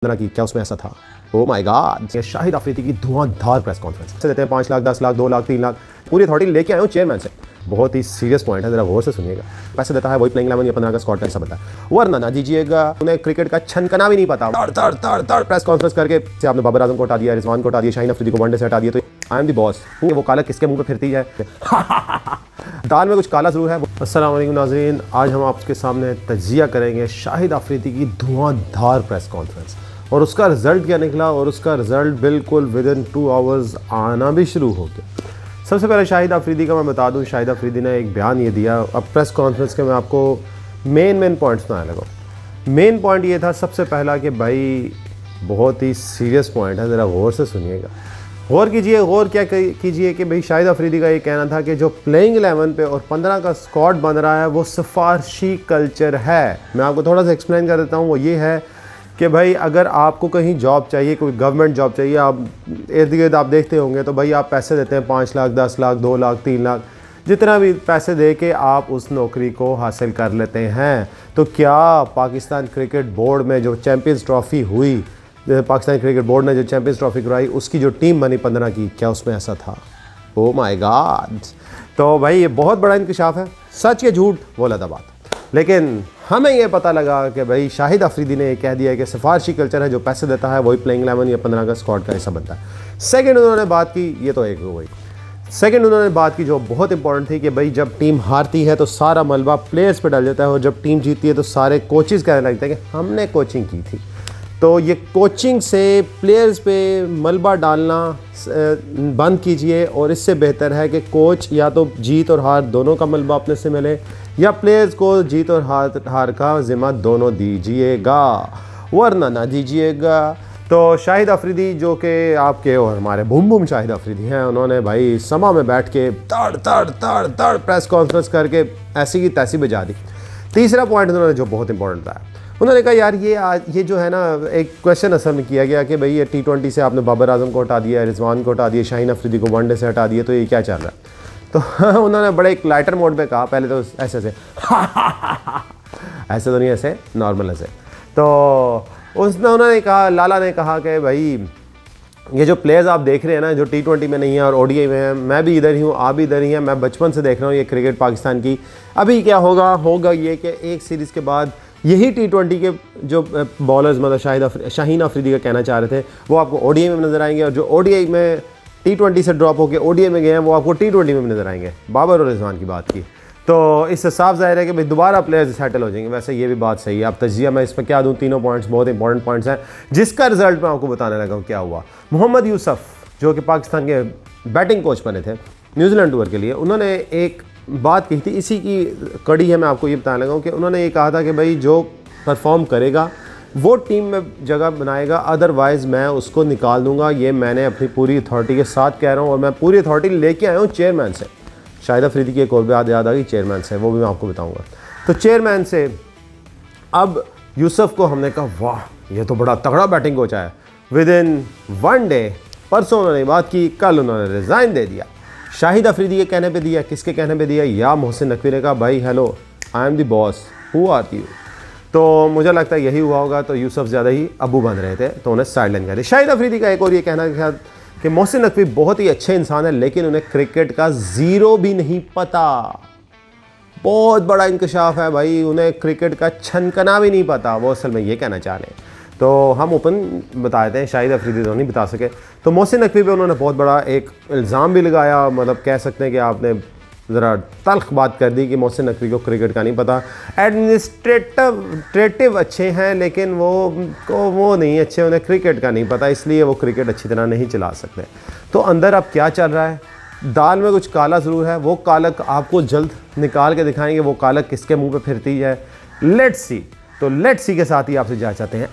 की क्या उसमें ऐसा था? Oh my God, Shahid Afridi की धुआंधार प्रेस कॉन्फ्रेंस से देते हैं 5 लाख 10 लाख 2 लाख 3 लाख पूरी अथॉरिटी लेके आए हो चेयरमैन से। बहुत ही सीरियस पॉइंट है, जरा गौर से सुनिएगा। पैसे देता है वही प्लेइंग 11 या 15 का स्क्वाड का हिस्सा बनता है, वरना ना दीजिएगा। उन्हें क्रिकेट का छनकना भी नहीं पता। तड़ प्रेस कॉन्फ्रेंस करके से आपने बाबर आजम को हटा दिया, रिजवान को हटा दिया, शाहीन अफरीदी को वनडे से हटा दिया, तो आई एम द बॉस। वो काला किसके मुंह पे फिरती है? दाल में कुछ काला जरूर है। अस्सलाम वालेकुम नाज़रीन, आज हम आपके सामने तजिया करेंगे शाहिद अफरीदी की धुआंधार प्रेस कॉन्फ्रेंस और उसका रिज़ल्ट क्या निकला, और उसका रिज़ल्ट बिल्कुल विद इन 2 आवर्स आना भी शुरू हो गया। सबसे पहले शाहिद अफरीदी का मैं बता दूं, शाहिद अफरीदी ने एक बयान ये दिया। अब प्रेस कॉन्फ्रेंस के मैं आपको मेन पॉइंट्स बनाने लगा। मेन पॉइंट ये था सबसे पहला कि भाई बहुत ही सीरियस पॉइंट है, ज़रा गौर से सुनिएगा। गौर कीजिए, गौर क्या कीजिए कि भाई शाहिद अफरीदी का ये कहना था कि जो प्लेइंग 11 पे और 15 का स्क्वाड बन रहा है वो सिफारशी कल्चर है। मैं आपको थोड़ा सा एक्सप्लेन कर देता हूँ। वो ये है कि भाई अगर आपको कहीं जॉब चाहिए, कोई गवर्नमेंट जॉब चाहिए, आप इर्द गिर्द आप देखते होंगे, तो भाई आप पैसे देते हैं 5 लाख 10 लाख 2 लाख 3 लाख, जितना भी पैसे दे के आप उस नौकरी को हासिल कर लेते हैं। तो क्या पाकिस्तान क्रिकेट बोर्ड में जो चैम्पियंस ट्रॉफ़ी हुई, पाकिस्तान क्रिकेट बोर्ड ने जो चैम्पियंस ट्रॉफ़ी कराई, उसकी जो टीम बनी 15 की, क्या उसमें ऐसा था? Oh my God. तो भाई ये बहुत बड़ा इंकशाफ है। सच या झूठ वो अलग बात, लेकिन हमें ये पता लगा कि भाई शाहिद अफरीदी ने ये कह दिया कि सिफारशी कल्चर है, जो पैसे देता है वही प्लेइंग 11 या 15 का स्क्वाड का हिस्सा बनता है। सेकंड उन्होंने बात की, ये तो एक हो गई। सेकंड उन्होंने बात की जो बहुत इंपॉर्टेंट थी कि भाई जब टीम हारती है तो सारा मलबा प्लेयर्स पे डल जाता है, और जब टीम जीतती है तो सारे कोचेज़ कहने लगते हैं कि हमने कोचिंग की थी। तो ये कोचिंग से प्लेयर्स पे मलबा डालना बंद कीजिए, और इससे बेहतर है कि कोच या तो जीत और हार दोनों का मलबा अपने से मिले, या प्लेयर्स को जीत और हार का ज़िम्मा दोनों दीजिएगा, वरना ना दीजिएगा। तो शाहिद अफरीदी जो कि आपके और हमारे बूम बूम शाहिद अफरीदी हैं, उन्होंने भाई समा में बैठ के तड़ प्रेस कॉन्फ्रेंस करके ऐसी की तैसी बजा दी। तीसरा पॉइंट उन्होंने जो बहुत इंपॉर्टेंट था, उन्होंने कहा यार ये जो है ना, एक क्वेश्चन असल में किया गया कि भाई ये T20 से आपने बाबर आजम को हटा दिया, रिजवान को हटा दिया, शाहीन अफरीदी को वनडे से हटा दिया, तो ये क्या चल रहा है? तो उन्होंने बड़े एक लाइटर मोड में कहा, पहले तो ऐसे ऐसे तो नहीं, ऐसे नॉर्मल ऐसे। तो उन्होंने कहा, लाला ने कहा कि भाई ये जो प्लेयर्स आप देख रहे हैं ना, जो T20 में नहीं है और ODI में है, मैं भी इधर ही हूँ, आप भी इधर ही हैं, मैं बचपन से देख रहा हूँ ये क्रिकेट पाकिस्तान की। अभी क्या होगा ये कि एक सीरीज़ के बाद यही T20 के जो बॉलर्स, मतलब शाहीन अफरीदी का कहना चाह रहे थे, वो आपको ODI में नज़र आएंगे, और जो ODI में T20 से ड्रॉप होकर ODI में गए हैं वो आपको T20 में नज़र आएंगे। बाबर और रिजवान की बात की, तो इससे साफ जाहिर है कि भाई दोबारा प्लेयर्स सेटल हो जाएंगे। वैसे ये भी बात सही है। अब तजिया मैं इस पर क्या दूँ, तीनों पॉइंट्स बहुत इंपॉर्टेंट पॉइंट्स हैं, जिसका रिजल्ट मैं आपको बताने लगा हूँ क्या हुआ। मोहम्मद यूसुफ जो कि पाकिस्तान के बैटिंग कोच बने थे न्यूजीलैंड टूर के लिए, उन्होंने एक बात कही थी, इसी की कड़ी है, मैं आपको ये बताने लगा हूँ कि उन्होंने ये कहा था कि भाई जो परफॉर्म करेगा वो टीम में जगह बनाएगा, अदरवाइज़ मैं उसको निकाल दूंगा। ये मैंने अपनी पूरी अथॉरिटी के साथ कह रहा हूँ, और मैं पूरी अथॉरिटी लेके आया हूँ चेयरमैन से। शाहिद अफरीदी की एक और बात याद आ गई चेयरमैन से, वो भी मैं आपको बताऊँगा। तो चेयरमैन से अब यूसुफ को हमने कहा वाह ये तो बड़ा तगड़ा बैटिंग कोच है। विद इन 1 डे, परसों उन्होंने बात की, कल उन्होंने रिज़ाइन दे दिया। शाहिद अफरीदी के कहने पे दिया, किसके कहने पे दिया? या मोहसिन नकवी ने कहा भाई hello I am the boss, who are you? तो मुझे लगता है यही हुआ होगा। तो यूसुफ ज़्यादा ही अबू बन रहे थे, तो उन्हें साइडलाइन कर दिया। शाहिद अफरीदी का एक और ये कहना था कि मोहसिन नकवी बहुत ही अच्छे इंसान है, लेकिन उन्हें क्रिकेट का ज़ीरो भी नहीं पता। बहुत बड़ा इंकशाफ है भाई, उन्हें क्रिकेट का छनकना भी नहीं पता। वो असल में ये कहना चाह रहे हैं। तो हम ओपन बता देते हैं, शाहिद अफरीदी तो नहीं बता सके। तो मोहसिन नकवी पे उन्होंने बहुत बड़ा एक इल्ज़ाम भी लगाया, मतलब कह सकते हैं कि आपने ज़रा तल्ख बात कर दी कि मोहसिन नकवी को क्रिकेट का नहीं पता। एडमिनिस्ट्रेटिव अच्छे हैं, लेकिन वो नहीं अच्छे, उन्हें क्रिकेट का नहीं पता, इसलिए वो क्रिकेट अच्छी तरह नहीं चला सकते। तो अंदर अब क्या चल रहा है? दाल में कुछ काला ज़रूर है। वो कालक आपको जल्द निकाल के दिखाएंगे, वो कालक किसके मुँह पर फिरती है। Let's see. तो लेट्स सी के साथ ही आपसे जा चाहते हैं।